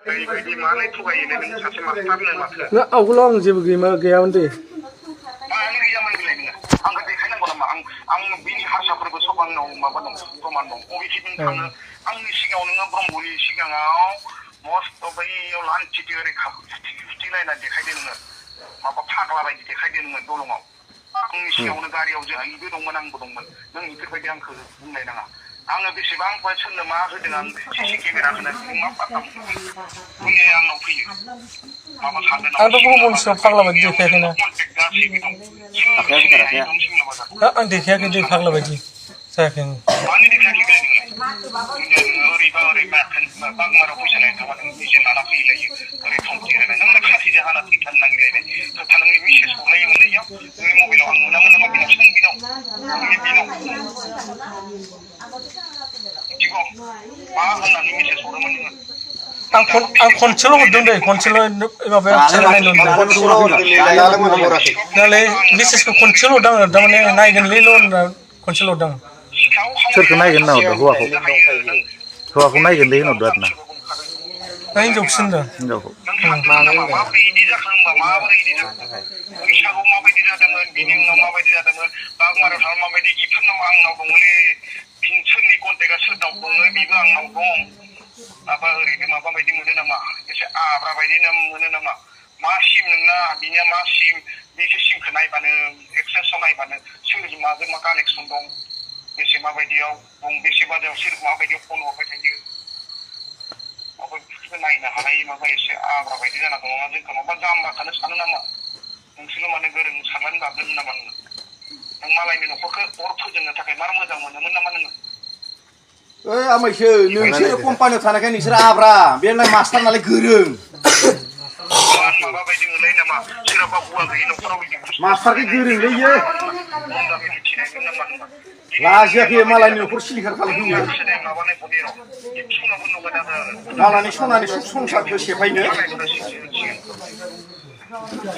ओरैबायदि मानो थगायोनो नों सासे मास्टारनो माथो ना आवगोलाव आं जेबो गैयामोन दे मानो गैयामोन बेलाय नोङो आंखौ देखायनांगौ नामा आं बिनि हारसाफोरबो सब आंनाव माबा दं प्रमान दं बबेथिं थाङो आंनि सिगाङाव नोङो ब्रह्मनि सिगाङाव मस्त' बैयाव लान्थिथि ओरै फुथिलायना देखायदो नोङो माबा फाग्ला बायदि देखायदो नोङो दलङाव आंनि सिगाङावनो गारियाव जोंहाबो दंमोन आंबो दंमोन नों बेफोरबायदि आंखौ बुंलायनाङा आङो बेसेबां सोरनो मा होदों आं सिसि केमेरा होनानै नों मा पात्ता मोनगोन बुंनाय आंनाव फैयो माबा सानदों नामा आंथ' गुबुन सिगाव फाग्ला बायदि देखायाखैना कन्टेक्ट गासैबो दं सिमलाखौ सिनाय हायि दं सिमला बाजारखौ आं देखायाखै दै फाग्ला बायदि जायाखै मानो देखायाखै बेलाय नोङो ओरैबा ओरै बागमाराव फैसा लायनो थांबा नों निजे लाना फैलायो ओरै थंथि होनाय नोंनो खासिजों हाना थैथारनो नागिरलायनाय खोथा नोंनि मेसेज हरलायोमोनलै इयाव नोंनि मबाइलाव आं मोनामोन नामा बिनाव सों बिनाव नोंनि बिनाव मिथिगौ मा होननानै मेसेज हरोमोन नोङो आं खनसेल' हरदों दै खनसेल' माबाया नालाय मेसेजखौ खनसेल' हरदों आङो थारमाने नायगोनलैल' होनना खनसेल' हरदों सोरखौ नायगोन होनना हरदों हौवाखौ नायगोनलै होनहरदों आरोना हिनजावखौसो होनदों हिनजावखौ माबोरै इदि जाखो होनबा माबोरै इदि जाखो बैसागुआव माबायदि जादोंमोन बिनि उनाव माबायदि जादोंमोन बागमाराव थांनानै माबायदि इफोरनाव आंनाव दङलै सोरनि कन्टेक्टआ सोरनाव दङ बेबो आंनाव दं माबा ओरैनो माबा बायदि मोनो नामा एसे आब्रा बायदि मोनो नामा मा सिम नोंना बिनिया मा सिम बेसो सिमखौ नायबानो एक्सेन्सआव नायबानो सोर माजों मा कानेक्सन दं बेसे माबायदियाव दं बेसे बाजाराव सोर माबायदियाव फन हरबाय थायो माबा बेफोरखौ नायनो हानाय माबा एसे आब्रा बायदि जाना दङ जोंखौ माबा जाम्बा थानो सानो नामा नोंसोरल' माने गोरों साननानै लादों नामा नोङो नों मालायनि न'खरखौ अर फोजोंनो थाखाय मार मोजां मोनोमोन नामा नोङो ओइ आमायसो नोंसोरो कम्पानियाव थानायखाय नोंसोर आब्रा बे मास्टार नालाय गोरों माबा बायदि मोनलायो नामा सोरहाबा हौवा गैयि न'खराव मास्टारखै गोरोंलै इयो मिथिनायमोन नामा नोङो लाजियाखै मालायनि न'खर सिलिंखार खालामफैयो माबानाय बनेर' एबसुनावबो नुगोन मालानि सनानि सुख संसारखौ सेफायनो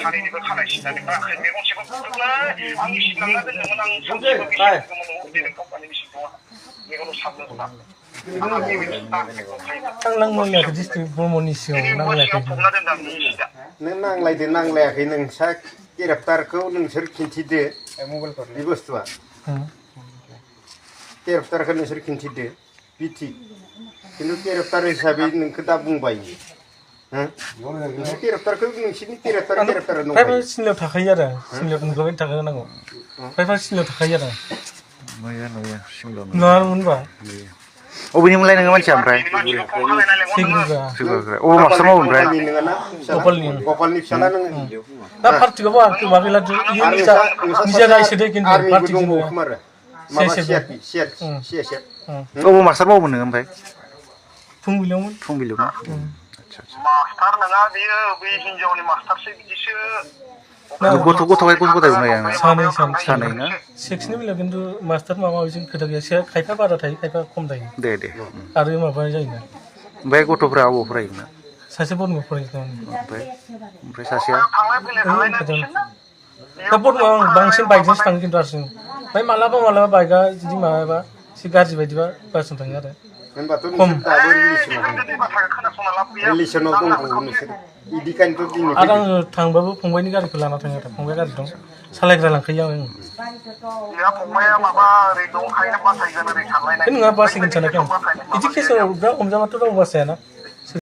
सानैनिबो खानाय सिननानै बाख्रि मेगन सेबा फुदोंलै आंनि सिनलांना दोनदोंमोन आं सानसेबो बिसिदोंमोन अरदेरन कम्पानि बिसि दङ मेगनाव साबनो रोङा आं नांलायाखै डिस्ट्रिक्ट ब्रह्मनि सिगाङाव नांलायाखै नों नांलायदो नांलायाखै नोंसा केरेक्टारखौ नोंसोर खिन्थिदो बे बुस्थुआ केरेक्टारखौ नोंसोर खिन्थिदो बिथि खिन्थु केरेक्टार हिसाबै नोंखौ दा बुंबाय नोंसोर केरेक्टारखौ नोंसोरनि केरेक्टार प्राइभेट सिनलायाव थाखायो आरो सिनलायाव नुबाय थाखानांगौ प्राइभेट सिनलायाव थाखायो आरो नङा होनबा अबेनिमोनलाय नोङो मानसिया ओमफ्राय अबाव मास्टार मावो ओमफ्राय गपालनि फिसाला नोङो दा पार्टिखौबो आं माबा निजा गायसो दे खिन्थु पार्टिजों अबाव मास्टार मावोमोन नोङो ओमफ्राय फुंबिलियावमोन मास्टार नङा बियो बै हिनजावनि मास्टारसो बिदिसो गथ' गथाय सानै ना सेक्सनि बेलायाव खिन्थु मास्टार माबा माबिजों खोथा गैया खायफा बारा थायो खायफा खम थायो दे आरो माबा जायोना ओमफ्राय गथ'फ्रा अबाव फरायोना सासे बर्मायाव फरायो ओमफ्राय सासेया दा बर्मायाव आं बांसिन बाइकजोंसो थाङो खिन्थु हारसिं ओमफ्राय मालाबा बाइकआ जुदि माबाबा एसे गाज्रि बायदिबा बासजों थाङो आरो खम आरो आङो थांबाबो फंबायनि गारिखौ लाना थाङो आरो फंबाय गारि दं सालायग्रा लांखायो आं नङा बासायगोन सानाखै आं बिदि केसाव बिराद हमजाबाथ' रावबो बासायाना